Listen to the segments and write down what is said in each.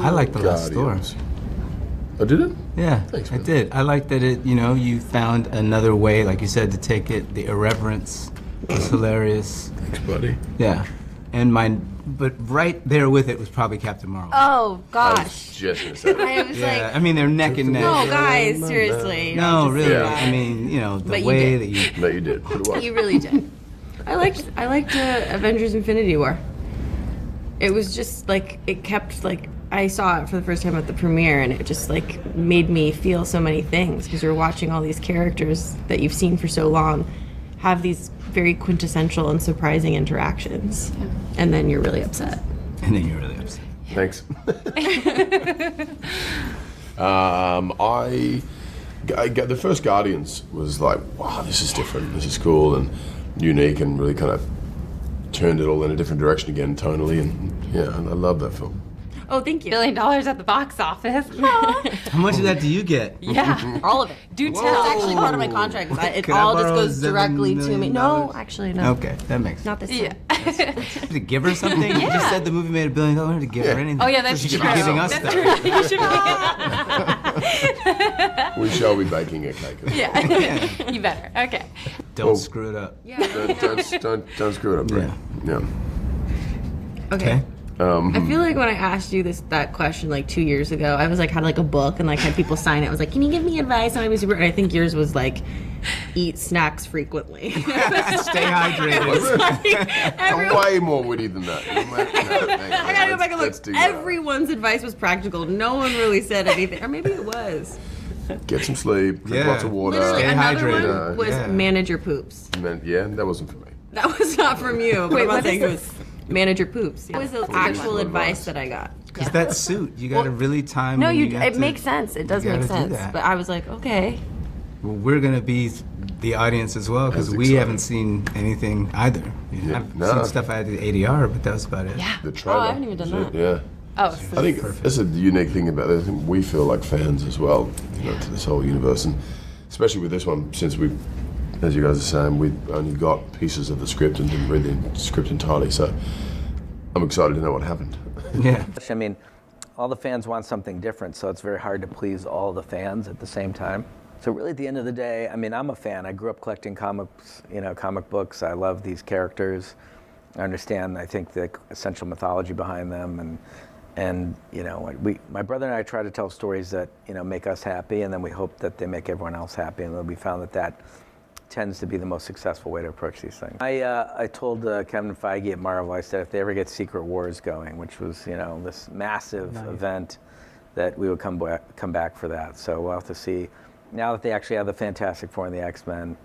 I liked the last story. Oh, did it? Yeah, Thanks, I man. did. I liked that it, you found another way, like you said, to take it. The irreverence was hilarious. Thanks, buddy. Yeah. But right there with it was probably Captain Marvel. Oh, I gosh. was just gonna say that. I was Yeah, I mean, they're neck and neck. no, guys, seriously. No, don't just really. say Yeah. that. I mean, the But you way did. that you... No, you did. But it was. You really did. I liked Avengers Infinity War. It was just like, it kept like, I saw it for the first time at the premiere and it just like made me feel so many things because you're watching all these characters that you've seen for so long have these very quintessential and surprising interactions. Yeah. And then you're really upset. And then you're really upset. Thanks. I got the first Guardians was like, wow, this is different, this is cool and unique, and really kind of turned it all in a different direction again tonally, and yeah, I love that film. Oh, thank you. $1 billion at the box office. How much of that do you get? Yeah. All of it. Do It's tell. actually part of my contract. It Could I all just borrow goes $7 directly to me. million? No, actually, no. Okay, that makes sense. Not this Yeah. time. To give her something? You just said the movie made $1 billion to give her anything. Oh, yeah, that's So she true. should be giving us That's stuff. true. You should be. We shall be baking a cake. Yeah. You better. Okay. Don't screw it up. Don't screw it up, Brett. Yeah. Okay. I feel like when I asked you that question like 2 years ago, I was like had like a book and like had people sign it. I was like, "Can you give me advice?" And I was super. And I think yours was like, "Eat snacks frequently." Stay hydrated. I'm way more witty than that. I gotta go back and look. Everyone's advice was practical. No one really said anything, or maybe it was. Get some sleep, drink Yeah. lots of water. Literally, Stay another hydrated. one was Yeah. manage your poops. Yeah, that wasn't for me. That was not from you. But Wait, I'm not what saying is it was manage your poops. That was the actual advice that I got. Because that suit, you got to really time. No, when you. have It to- makes sense. It does you make gotta do sense. that. But I was like, okay. Well, we're gonna be the audience as well because That's we exciting. haven't seen anything either. I've no. seen stuff at the ADR, but that was about it. Yeah. The trailer. I haven't even done that. Yeah. Oh, I think that's a unique thing about it. I think we feel like fans as well, to this whole universe, and especially with this one, since we, as you guys are saying, we only got pieces of the script and didn't read the script entirely. So I'm excited to know what happened. Yeah. I mean, all the fans want something different, so it's very hard to please all the fans at the same time. So really, at the end of the day, I mean, I'm a fan. I grew up collecting comics, comic books. I love these characters. I understand, I think, the essential mythology behind them, and my brother and I try to tell stories that make us happy, and then we hope that they make everyone else happy, and we found that tends to be the most successful way to approach these things. I told Kevin Feige at Marvel, I said if they ever get Secret Wars going, which was this massive event, that we would come back for that. So we'll have to see. Now that they actually have the Fantastic Four and the X-Men,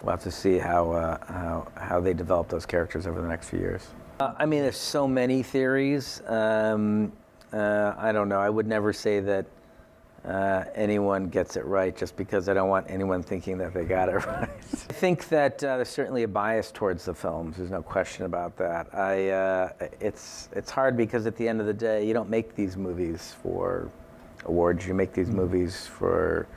we'll have to see how they develop those characters over the next few years. I mean, there's so many theories. I don't know. I would never say that anyone gets it right just because I don't want anyone thinking that they got it right. I think that there's certainly a bias towards the films. There's no question about that. It's hard because at the end of the day, you don't make these movies for awards. You make these movies for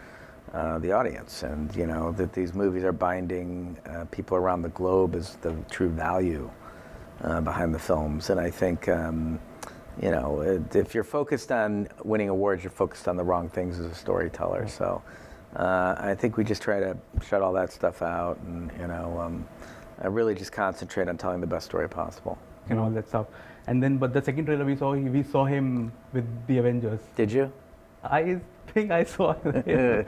the audience, and that these movies are binding people around the globe is the true value behind the films. And I think if you're focused on winning awards, you're focused on the wrong things as a storyteller. So I think we just try to shut all that stuff out, and I really just concentrate on telling the best story possible. And all that stuff. And then, but the second trailer we saw him with the Avengers. Did you? I think I saw him.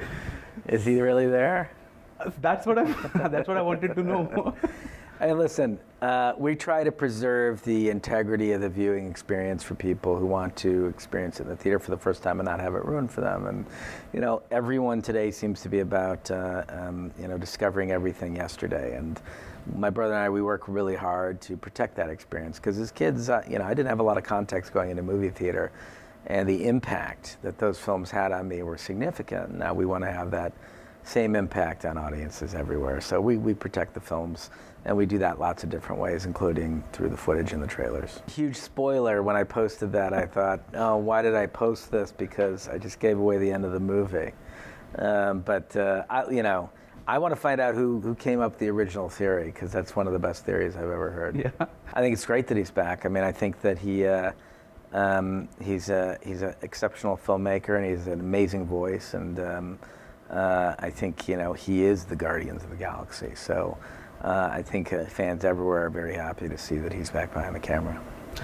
Is he really there? That's what I wanted to know. Hey, listen, we try to preserve the integrity of the viewing experience for people who want to experience it in the theater for the first time and not have it ruined for them. And, everyone today seems to be about, discovering everything yesterday. And my brother and I, we work really hard to protect that experience. Because as kids, I didn't have a lot of context going into movie theater. And the impact that those films had on me were significant. Now we want to have that same impact on audiences everywhere. So we protect the films, and we do that lots of different ways, including through the footage and the trailers. Huge spoiler, when I posted that, I thought, oh, why did I post this? Because I just gave away the end of the movie. I want to find out who came up with the original theory, because that's one of the best theories I've ever heard. Yeah. I think it's great that he's back. I mean, I think that he's an exceptional filmmaker, and he's an amazing voice, and I think he is the Guardians of the Galaxy. So I think fans everywhere are very happy to see that he's back behind the camera.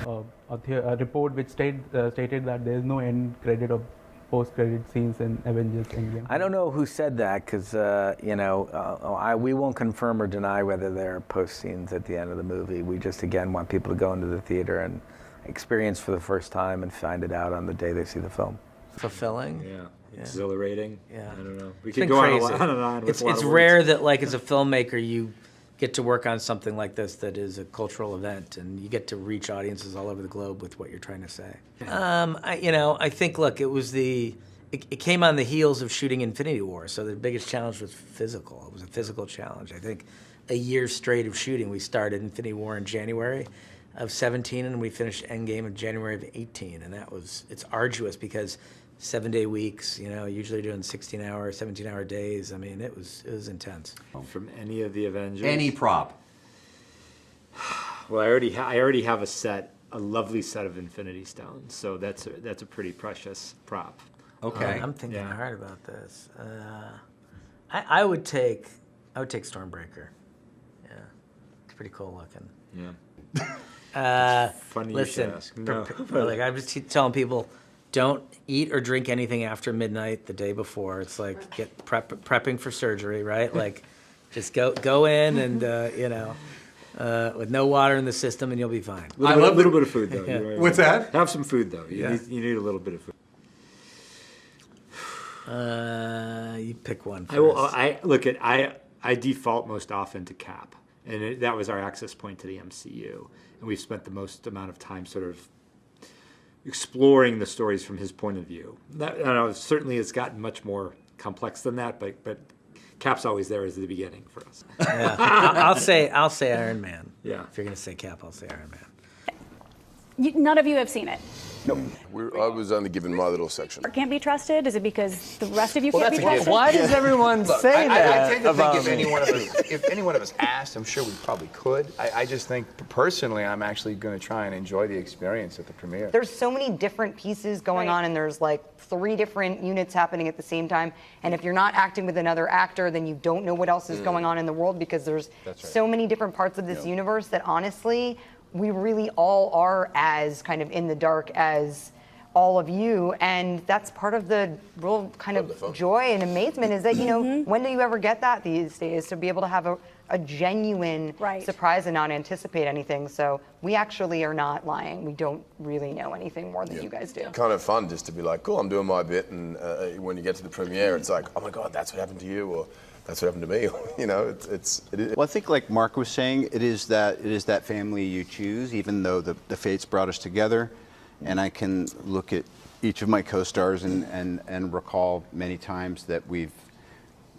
A report which stated that there is no end credit or post-credit scenes in Avengers Endgame. I don't know who said that, because we won't confirm or deny whether there are post scenes at the end of the movie. We just again want people to go into the theater and experience for the first time and find it out on the day they see the film. Fulfilling. Yeah. Exhilarating. Yeah. I don't know. We It's could been go crazy. on and on. It's rare that, like, as a filmmaker, you get to work on something like this that is a cultural event, and you get to reach audiences all over the globe with what you're trying to say. I think, look, it came on the heels of shooting Infinity War, so the biggest challenge was physical. It was a physical challenge. I think a year straight of shooting. We started Infinity War in January of 17, and we finished Endgame in January of 18, and it's arduous because 7-day weeks, usually doing 16-hour, 17-hour days. I mean, it was intense. From any of the Avengers. Any prop. Well, I already have a lovely set of Infinity Stones, so that's a pretty precious prop. Okay. I'm thinking Yeah. hard about this. I would take Stormbreaker. Yeah, it's pretty cool looking. Yeah. Funny you Listen, should ask. No. like I'm just telling people, don't eat or drink anything after midnight the day before. It's like prepping for surgery, right? Like, just go in and with no water in the system, and you'll be fine. A little bit of food though. Yeah. Right. What's that? Have some food though. Yeah. You need a little bit of food. You pick one first. I default most often to Cap, and that was our access point to the MCU, and we've spent the most amount of time sort of exploring the stories from his point of view. I don't know, certainly it's gotten much more complex than that, but Cap's always there as the beginning for us. Yeah. I'll say Iron Man. Yeah. If you're gonna say Cap, I'll say Iron Man. None of you have seen it. I was only given my little section. Or can't be trusted? Is it because the rest of you can't be trusted? Why does everyone say I that? tend to think about if me? any one of us asked, I'm sure we probably could. I just think personally, I'm actually going to try and enjoy the experience at the premiere. There's so many different pieces going on, and there's like 3 different units happening at the same time. And if you're not acting with another actor, then you don't know what else is going on in the world, because there's so many different parts of this universe that honestly, we really all are as kind of in the dark as all of you, and that's part of the real kind of joy and amazement is that, when do you ever get that these days, to be able to have a genuine surprise and not anticipate anything. So we actually are not lying. We don't really know anything more than you guys do. Kind of fun just to be like, cool, I'm doing my bit, and when you get to the premiere, it's like, oh my God, that's what happened to you, or that's what happened to me. It is. Well, I think, like Mark was saying, it is that family you choose, even though the fates brought us together. And I can look at each of my co-stars and recall many times that we've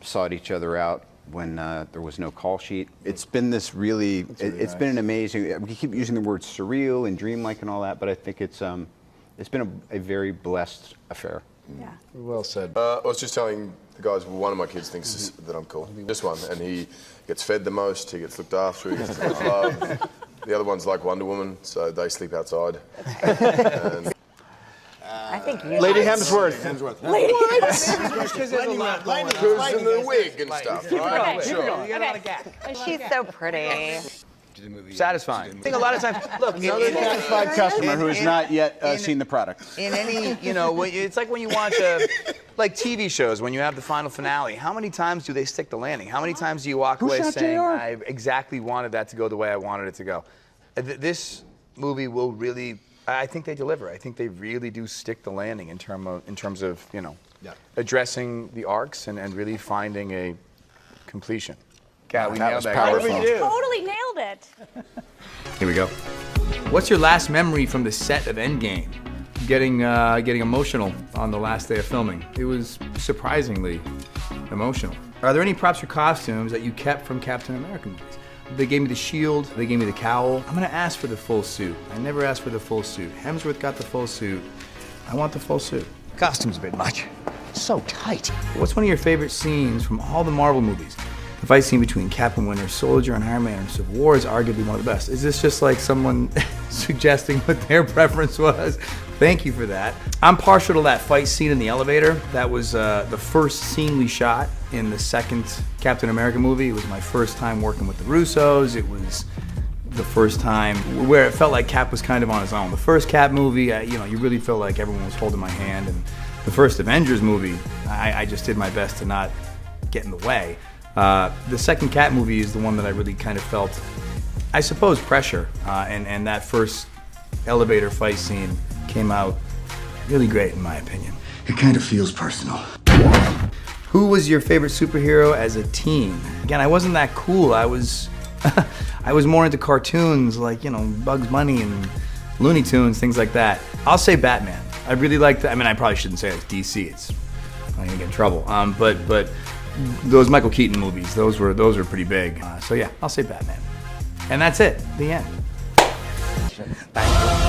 sought each other out when there was no call sheet. It's been this really, it's been an amazing, we keep using the word surreal and dreamlike and all that, but I think it's been a very blessed affair. Yeah. Well said. I was just telling the guys, one of my kids thinks that I'm cool. This one, and he gets fed the most, he gets looked after, he gets the most love. The other one's like Wonder Woman, so they sleep outside. And I think you. Lady Hemsworth. Lady who's in the wig and stuff, right? Sure. She's so pretty. Satisfying. I think a lot of times, look, Another satisfied customer who has not yet seen the product. in any, it's like when you watch like TV shows, when you have the final finale, how many times do they stick the landing? How many times do you walk away saying, I exactly wanted that to go the way I wanted it to go? This movie will really, I think they deliver. I think they really do stick the landing in terms of addressing the arcs and really finding a completion. God, we nailed that. Powerful. Totally nailed it. Here we go. What's your last memory from the set of Endgame? Getting emotional on the last day of filming. It was surprisingly emotional. Are there any props or costumes that you kept from Captain America movies? They gave me the shield, they gave me the cowl. I'm gonna ask for the full suit. I never asked for the full suit. Hemsworth got the full suit. I want the full suit. Costume's a bit much. So tight. What's one of your favorite scenes from all the Marvel movies? The fight scene between Cap and Winter Soldier and Iron Man in Civil War is arguably one of the best. Is this just like someone suggesting what their preference was? Thank you for that. I'm partial to that fight scene in the elevator. That was the first scene we shot in the second Captain America movie. It was my first time working with the Russos. It was the first time where it felt like Cap was kind of on his own. The first Cap movie, you really felt like everyone was holding my hand. And the first Avengers movie, I just did my best to not get in the way. The second Cap movie is the one that I really kind of felt, I suppose, pressure. And that first elevator fight scene came out really great, in my opinion. It kind of feels personal. Who was your favorite superhero as a teen? Again, I wasn't that cool. I was I was more into cartoons like, Bugs Bunny and Looney Tunes, things like that. I'll say Batman. I really liked that. I mean, I probably shouldn't say it's DC. I'm gonna get in trouble. But those Michael Keaton movies, those were pretty big. So yeah, I'll say Batman. And that's it. The end. Thank you.